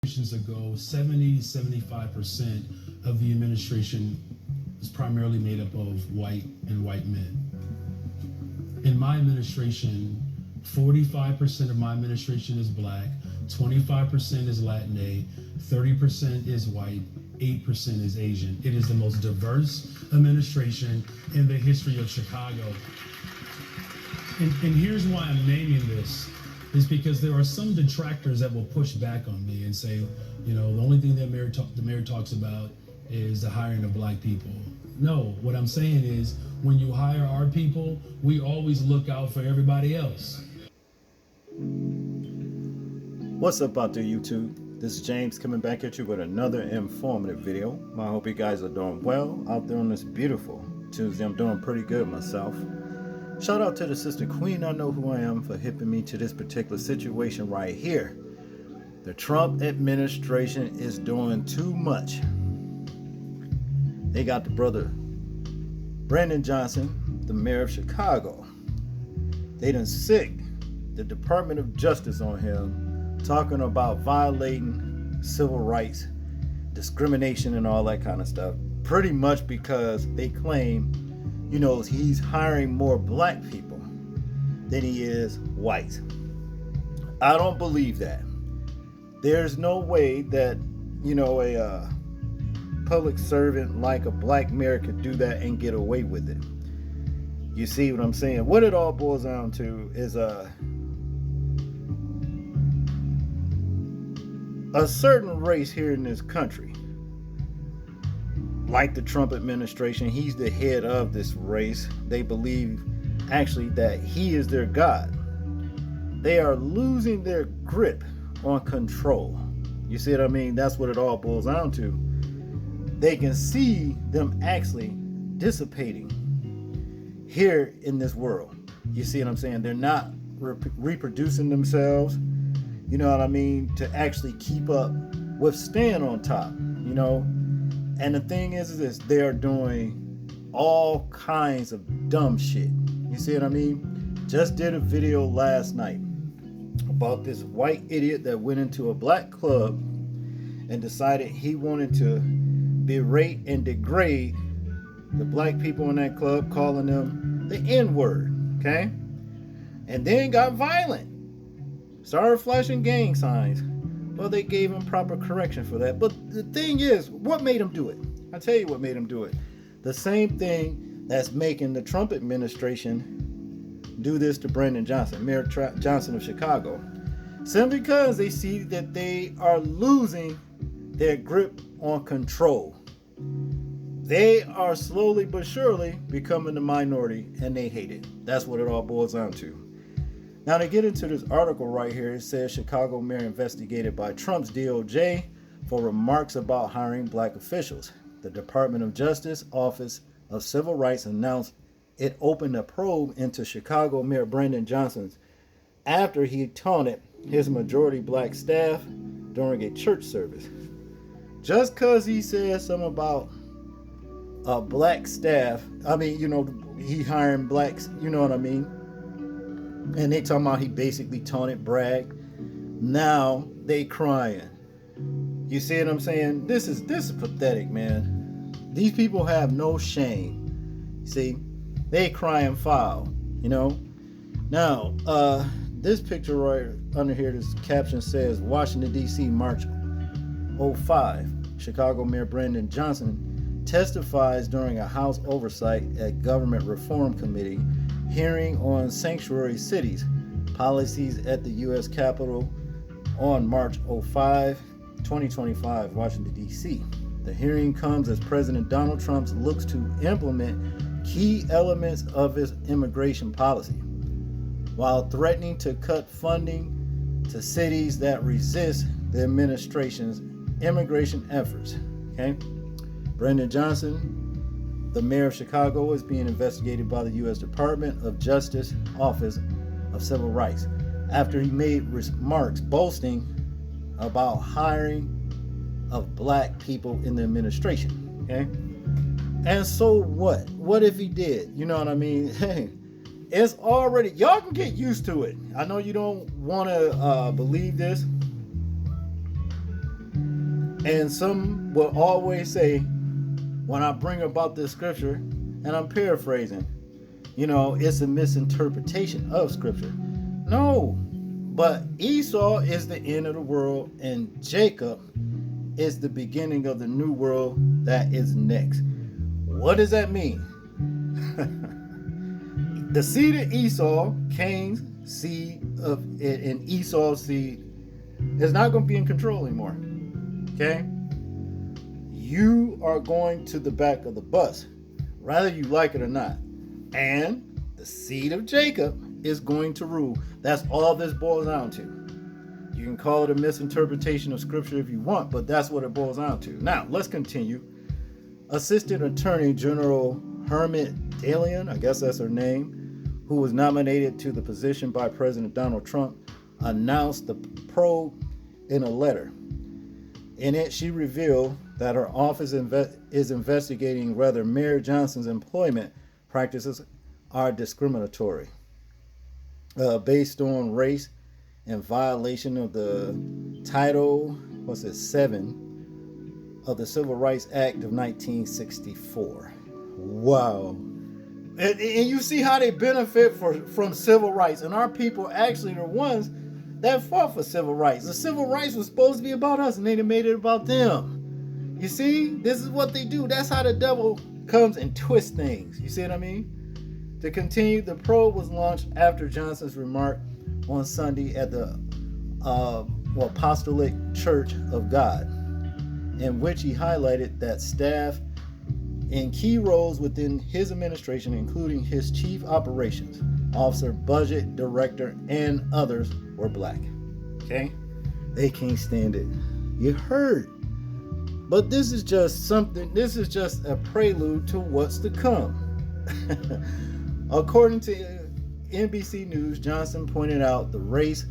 ago, 75% of the administration is primarily made up of white and white men. In my administration, 45% of my administration is black, 25% is Latinx, 30% is white, 8% is Asian. It is the most diverse administration in the history of Chicago. And here's why I'm naming this, is because there are some detractors that will push back on me and say, you know, the only thing that the mayor talks about is the hiring of black people. No, what I'm saying is when you hire our people, we always look out for everybody else. What's up out there, YouTube? This is James coming back at you with another informative video. I hope you guys are doing well out there on this beautiful Tuesday. I'm doing pretty good myself. Shout out to the sister queen, I know who I am, for hipping me to this particular situation right here. The Trump administration is doing too much. They got the brother Brandon Johnson, the mayor of Chicago. They done sick the Department of Justice on him, talking about violating civil rights, discrimination, and all that kind of stuff. Pretty much because they claim, you know, he's hiring more black people than he is white. I don't believe that. There's no way that, you know, a public servant like a black mayor could do that and get away with it. You see what I'm saying? What it all boils down to is a certain race here in this country, like the Trump administration, he's the head of this race. They believe actually that he is their God. They are losing their grip on control. You see what I mean? That's what it all boils down to. They can see them actually dissipating here in this world. You see what I'm saying? They're not reproducing themselves, you know what I mean, to actually keep up with staying on top, you know. And the thing is this, they are doing all kinds of dumb shit. You see what I mean? Just did a video last night about this white idiot that went into a black club and decided he wanted to berate and degrade the black people in that club, calling them the N-word, okay? And then got violent. Started flashing gang signs. Well, they gave him proper correction for that. But the thing is, what made him do it? I'll tell you what made him do it. The same thing that's making the Trump administration do this to Brandon Johnson, Mayor Johnson of Chicago. Simply because they see that they are losing their grip on control. They are slowly but surely becoming the minority, and they hate it. That's what it all boils down to. Now, to get into this article right here, it says Chicago mayor investigated by Trump's DOJ for remarks about hiring black officials. The Department of Justice Office of Civil Rights announced it opened a probe into Chicago Mayor Brandon Johnson after he taunted his majority black staff during a church service. Just because he said something about black staff, I mean, you know, he hiring blacks, you know what I mean? And they talking about he basically taunted, bragged. Now they crying. You see what I'm saying? This is pathetic, man. These people have no shame. See, they crying foul, you know. Now, this picture right under here, this caption says Washington D.C. March 05. Chicago Mayor Brandon Johnson testifies during a House Oversight at Government Reform Committee hearing on sanctuary cities policies at the U.S. Capitol on March 05, 2025, Washington, D.C. The hearing comes as President Donald Trump looks to implement key elements of his immigration policy, while threatening to cut funding to cities that resist the administration's immigration efforts. Okay, Brandon Johnson, the mayor of Chicago, is being investigated by the U.S. Department of Justice Office of Civil Rights after he made remarks boasting about hiring of black people in the administration. Okay? And so what? What if he did? You know what I mean? Hey, it's already, y'all can get used to it. I know you don't want to believe this, And some will always say, when I bring about this scripture, and I'm paraphrasing, it's a misinterpretation of scripture. No, but Esau is the end of the world, and Jacob is the beginning of the new world that is next. What does that mean? The seed of Esau, Cain's seed and Esau's seed, is not going to be in control anymore. Okay? You are going to the back of the bus, whether you like it or not. And the seed of Jacob is going to rule. That's all this boils down to. You can call it a misinterpretation of scripture if you want, but that's what it boils down to. Now, let's continue. Assistant Attorney General Hermit Dalian, I guess that's her name, who was nominated to the position by President Donald Trump, announced the probe in a letter. In it, she revealed that her office is investigating whether Mayor Johnson's employment practices are discriminatory based on race in violation of the Title 7 of the Civil Rights Act of 1964. Wow. And you see how they benefit from civil rights. And our people actually are the ones that fought for civil rights. The civil rights was supposed to be about us, and they made it about them. You see, this is what they do. That's how the devil comes and twists things. You see what I mean? To continue, the probe was launched after Johnson's remark on Sunday at the Apostolic Church of God, in which he highlighted that staff in key roles within his administration, including his chief operations officer, budget director, and others, were black. Okay? They can't stand it. You heard. But this is just a prelude to what's to come. According to NBC News, Johnson pointed out the race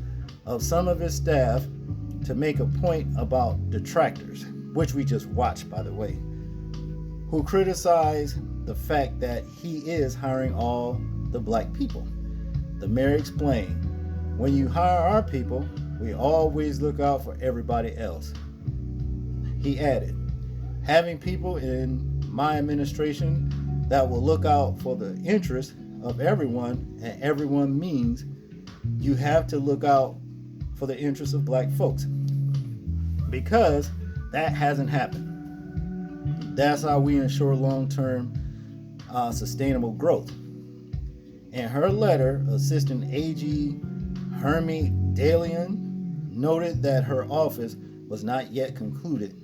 of some of his staff to make a point about detractors, which we just watched, by the way, who criticize the fact that he is hiring all the black people. The mayor explained, "When you hire our people, we always look out for everybody else." He added, "Having people in my administration that will look out for the interests of everyone, and everyone means you have to look out for the interests of black folks, because that hasn't happened. That's how we ensure long-term sustainable growth." In her letter, Assistant AG Hermit Dalian noted that her office has not yet concluded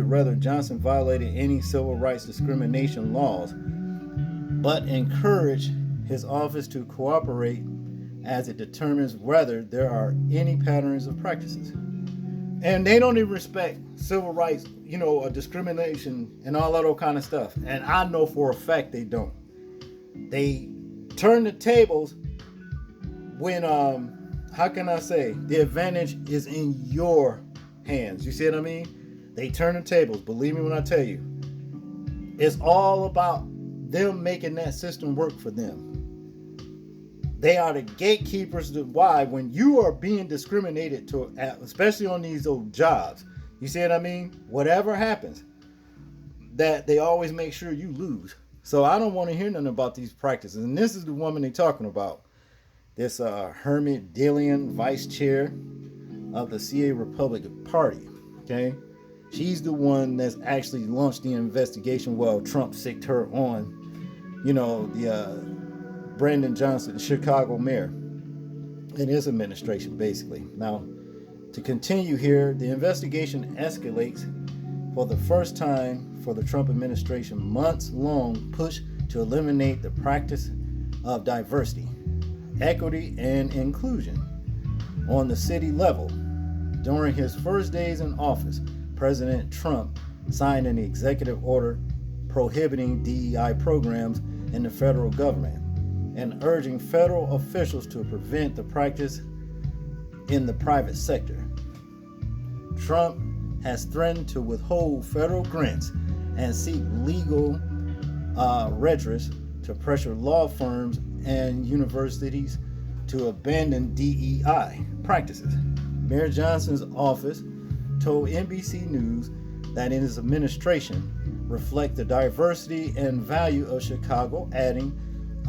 whether Johnson violated any civil rights discrimination laws, but encouraged his office to cooperate as it determines whether there are any patterns of practices. And they don't even respect civil rights, discrimination and all that old kind of stuff. And I know for a fact they don't. They turn the tables when, the advantage is in your hands. You see what I mean? They turn the tables. Believe me when I tell you. It's all about them making that system work for them. They are the gatekeepers to why when you are being discriminated to, especially on these old jobs, you see what I mean? Whatever happens, that they always make sure you lose. So I don't want to hear nothing about these practices. And this is the woman they're talking about. This Hermit Dalian, vice chair of the CA Republican Party. Okay? She's the one that's actually launched the investigation while Trump sicked her on, the Brandon Johnson, Chicago mayor, in his administration, basically. Now, to continue here, the investigation escalates for the first time for the Trump administration months-long push to eliminate the practice of diversity, equity, and inclusion on the city level. During his first days in office, President Trump signed an executive order prohibiting DEI programs in the federal government and urging federal officials to prevent the practice in the private sector. Trump has threatened to withhold federal grants and seek legal redress to pressure law firms and universities to abandon DEI practices. Mayor Johnson's office told NBC News that in his administration reflect the diversity and value of Chicago, adding,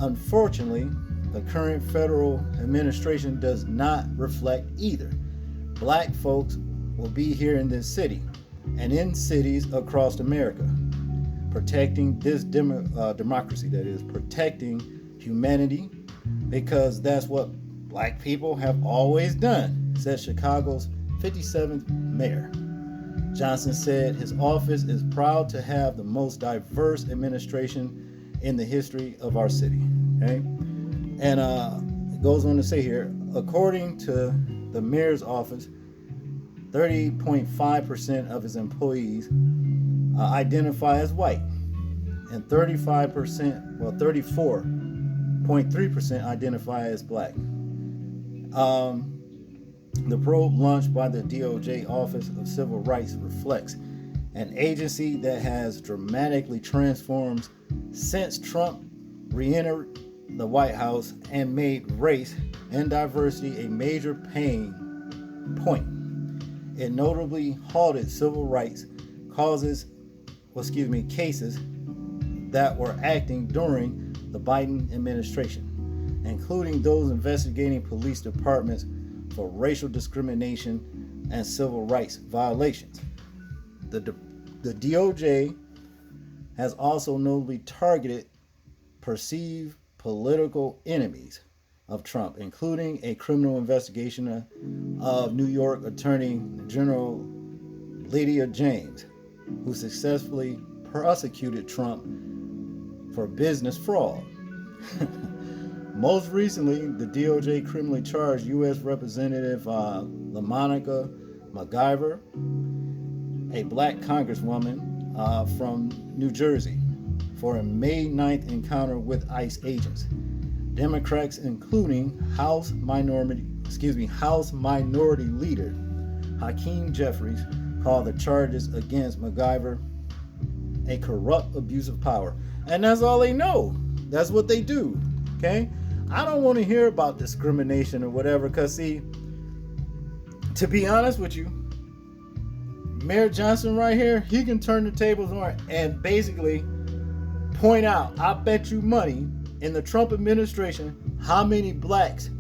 unfortunately, the current federal administration does not reflect either. Black folks will be here in this city and in cities across America, protecting this democracy, that is, protecting humanity, because that's what black people have always done, said Chicago's 57th mayor. Johnson said his office is proud to have the most diverse administration in the history of our city. Okay? And it goes on to say here, according to the mayor's office, 30.5% of his employees identify as white, and 34.3% identify as black. The probe launched by the DOJ Office of Civil Rights reflects an agency that has dramatically transformed since Trump re-entered the White House and made race and diversity a major pain point. It notably halted civil rights cases that were acting during the Biden administration, including those investigating police departments for racial discrimination and civil rights violations. The DOJ has also notably targeted perceived political enemies of Trump, including a criminal investigation of New York Attorney General Lydia James, who successfully prosecuted Trump for business fraud. Most recently, the DOJ criminally charged U.S. Representative LaMonica McGiver, a black congresswoman from New Jersey, for a May 9th encounter with ICE agents. Democrats, including House Minority Leader Hakeem Jeffries, called the charges against McGiver a corrupt abuse of power. And that's all they know. That's what they do. Okay? I don't want to hear about discrimination or whatever, because see, to be honest with you, Mayor Johnson right here, he can turn the tables on and basically point out, I bet you money, in the Trump administration, how many blacks,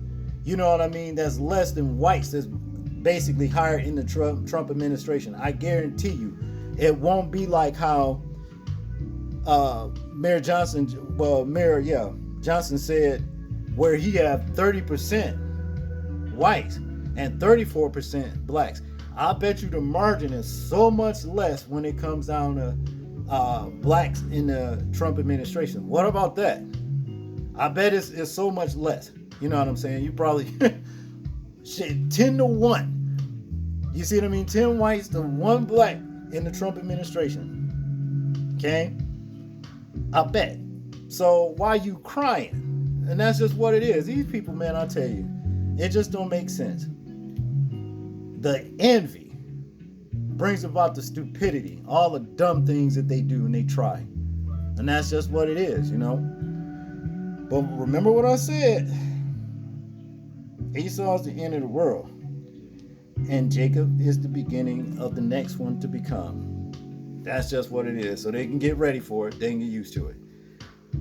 you know what I mean, that's less than whites that's basically hired in the Trump administration. I guarantee you, it won't be like how Mayor Johnson said, where he have 30% whites and 34% blacks. I bet you the margin is so much less when it comes down to blacks in the Trump administration. What about that? I bet it's so much less. You know what I'm saying? You probably 10 to 1. You see what I mean? 10 whites to 1 black in the Trump administration. Okay? I bet. So why you crying? And that's just what it is. These people, man, I tell you, it just don't make sense. The envy brings about the stupidity, all the dumb things that they do and they try. And that's just what it is, you know. But remember what I said. Esau is the end of the world. And Jacob is the beginning of the next one to become. That's just what it is. So they can get ready for it. They can get used to it.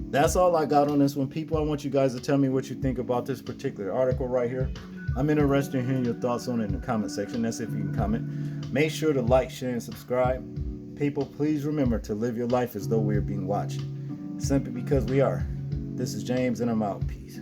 That's all I got on this one, people. I want you guys to tell me what you think about this particular article right here. I'm interested in hearing your thoughts on it in the comment section. That's if you can comment. Make sure to like, share, and subscribe. People, please remember to live your life as though we are being watched. Simply because we are. This is James, and I'm out. Peace.